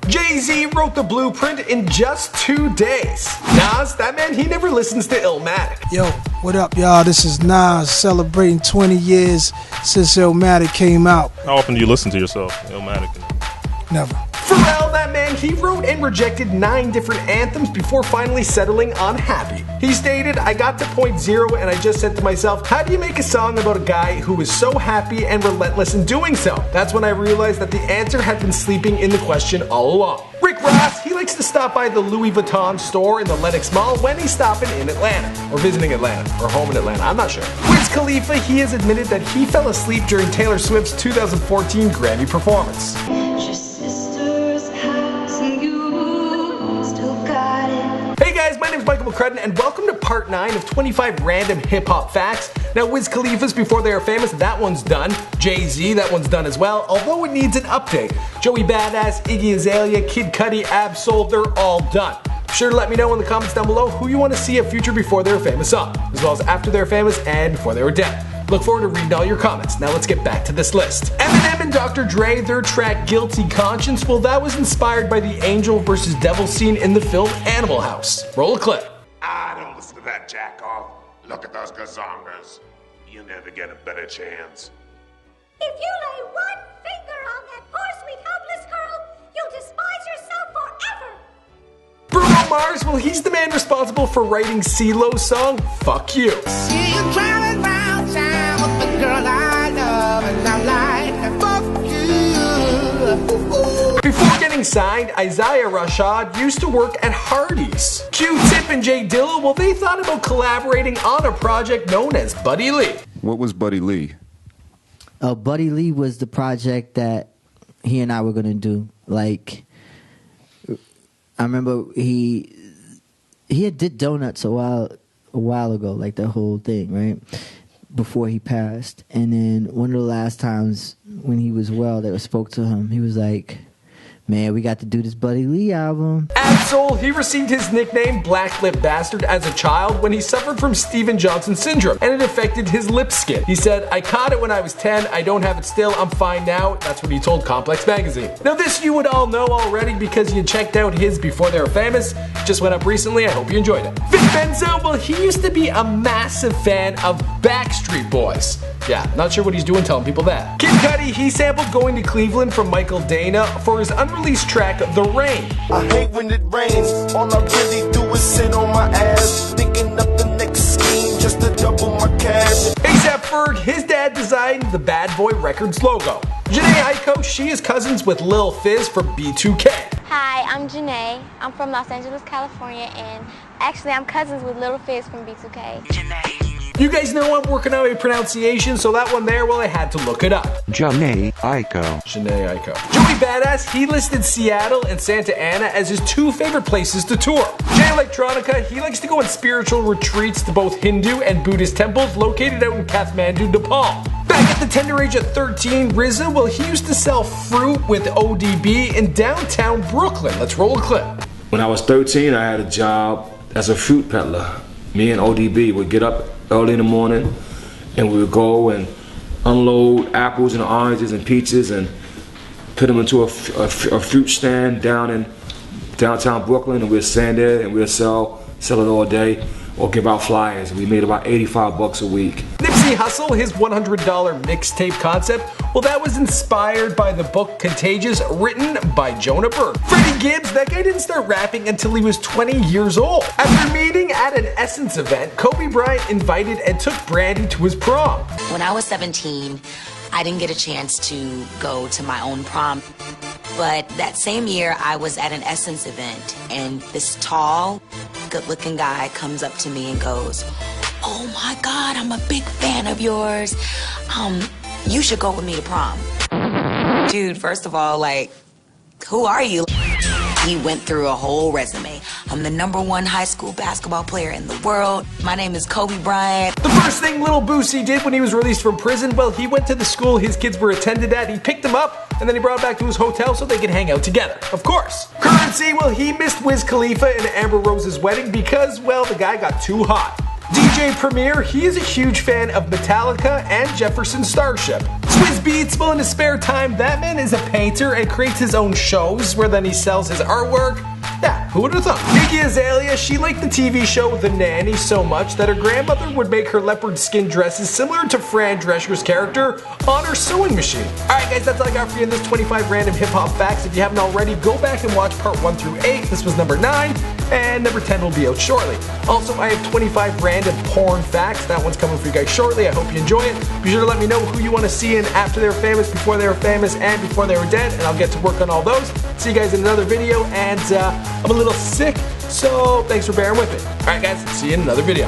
Jay-Z wrote the blueprint in just 2 days. Nas, that man, he never listens to Illmatic. Yo, what up, y'all? This is Nas celebrating 20 years since Illmatic came out. How often do you listen to yourself, Illmatic? Never. Pharrell, that man, he wrote and rejected 9 different anthems before finally settling on Happy. He stated, I got to point zero and I just said to myself, how do you make a song about a guy who is so happy and relentless in doing so? That's when I realized that the answer had been sleeping in the question all along. Rick Ross, he likes to stop by the Louis Vuitton store in the Lenox Mall when he's stopping in Atlanta, or visiting Atlanta, or home in Atlanta, I'm not sure. Wiz Khalifa, he has admitted that he fell asleep during Taylor Swift's 2014 Grammy performance. Hey guys, my name is Michael McCrudden and welcome to part 9 of 25 random hip-hop facts. Now Wiz Khalifa's Before They Are Famous, that one's done. Jay-Z, that one's done as well, although it needs an update. Joey Badass, Iggy Azalea, Kid Cudi, Ab-Soul, they're all done. Be sure to let me know in the comments down below who you want to see a future Before They Were Famous song, as well as after they were famous and before they were dead. Look forward to reading all your comments. Now let's get back to this list. Eminem and Dr. Dre, their track Guilty Conscience, well that was inspired by the angel versus devil scene in the film Animal House. Roll a clip. I don't listen to that jack off. Look at those gazongas. You never get a better chance. If you lay one finger on that poor sweet helpless girl, you'll despise yourself forever. Bruno Mars, well he's the man responsible for writing CeeLo's song, Fuck You. See you driving round town with the girl I love, and I'm like, fuck you. Before getting signed, Isaiah Rashad used to work at Hardee's. Q-Tip and Jay Dilla, well they thought about collaborating on a project known as Buddy Lee. What was Buddy Lee? Buddy Lee was the project that he and I were gonna do. Like, I remember he had did Donuts a while ago, like the whole thing, right? Before he passed. And then one of the last times when he was well that I spoke to him, he was like, man, we got to do this Buddy Lee album. Ab-Soul, he received his nickname Black Lip Bastard as a child when he suffered from Steven Johnson syndrome and it affected his lip skin. He said, I caught it when I was 10, I don't have it still, I'm fine now. That's what he told Complex Magazine. Now this you would all know already because you checked out his Before They Were Famous. Just went up recently, I hope you enjoyed it. Vic Benzo, well he used to be a massive fan of Backstreet Boys. Yeah, not sure what he's doing telling people that. Kid Cudi, he sampled Going to Cleveland from Michael Dana for his unreleased track, The Rain. I hate when it rains, all I really do is sit on my ass, thinking up the next scheme just to double my cash. A$AP Ferg, his dad designed the Bad Boy Records logo. Jhené Aiko, she is cousins with Lil Fizz for B2K. Hi, I'm Janae. I'm from Los Angeles, California, and actually I'm cousins with Lil Fizz from B2K. You guys know I'm working on a pronunciation, so that one there, well, I had to look it up. Jhené Aiko. Jhené Aiko. Joey Badass, he listed Seattle and Santa Ana as his 2 favorite places to tour. Jay Electronica, he likes to go on spiritual retreats to both Hindu and Buddhist temples located out in Kathmandu, Nepal. Back at the tender age of 13, RZA, well, he used to sell fruit with ODB in downtown Brooklyn. Let's roll a clip. When I was 13, I had a job as a fruit peddler. Me and ODB would get up early in the morning and we would go and unload apples and oranges and peaches and put them into a fruit stand down in downtown Brooklyn, and we'd stand there and we'd sell it all day or give out flyers. We made about $85 a week. Nipsey Hussle, his $100 mixtape concept, well that was inspired by the book Contagious, written by Jonah Berg. Freddie Gibbs, that guy didn't start rapping until he was 20 years old. After meeting at an Essence event, Kobe Bryant invited and took Brandy to his prom. When I was 17, I didn't get a chance to go to my own prom. But that same year, I was at an Essence event, and this tall, good-looking guy comes up to me and goes, oh my God, I'm a big fan of yours. You should go with me to prom. Dude, first of all, like, who are you? He went through a whole resume. I'm the #1 high school basketball player in the world. My name is Kobe Bryant. The first thing Lil Boosie did when he was released from prison, well, he went to the school his kids were attended at, he picked them up, and then he brought them back to his hotel so they could hang out together. Of course. Currency, well, he missed Wiz Khalifa and Amber Rose's wedding because, well, the guy got too hot. DJ Premier, he is a huge fan of Metallica and Jefferson Starship. Swizz Beatz, well, in his spare time, that man is a painter and creates his own shows where then he sells his artwork. Yeah, who would have thought? Iggy Azalea, she liked the TV show The Nanny so much that her grandmother would make her leopard skin dresses similar to Fran Drescher's character on her sewing machine. Alright guys, that's all I got for you in this 25 random hip hop facts. If you haven't already, go back and watch part 1 through 8. This was number 9, and number 10 will be out shortly. Also, I have 25 random porn facts. That one's coming for you guys shortly. I hope you enjoy it. Be sure to let me know who you want to see in after they were famous, before they were famous, and before they were dead, and I'll get to work on all those. See you guys in another video, and I'm a little sick, so thanks for bearing with me. Alright guys, see you in another video.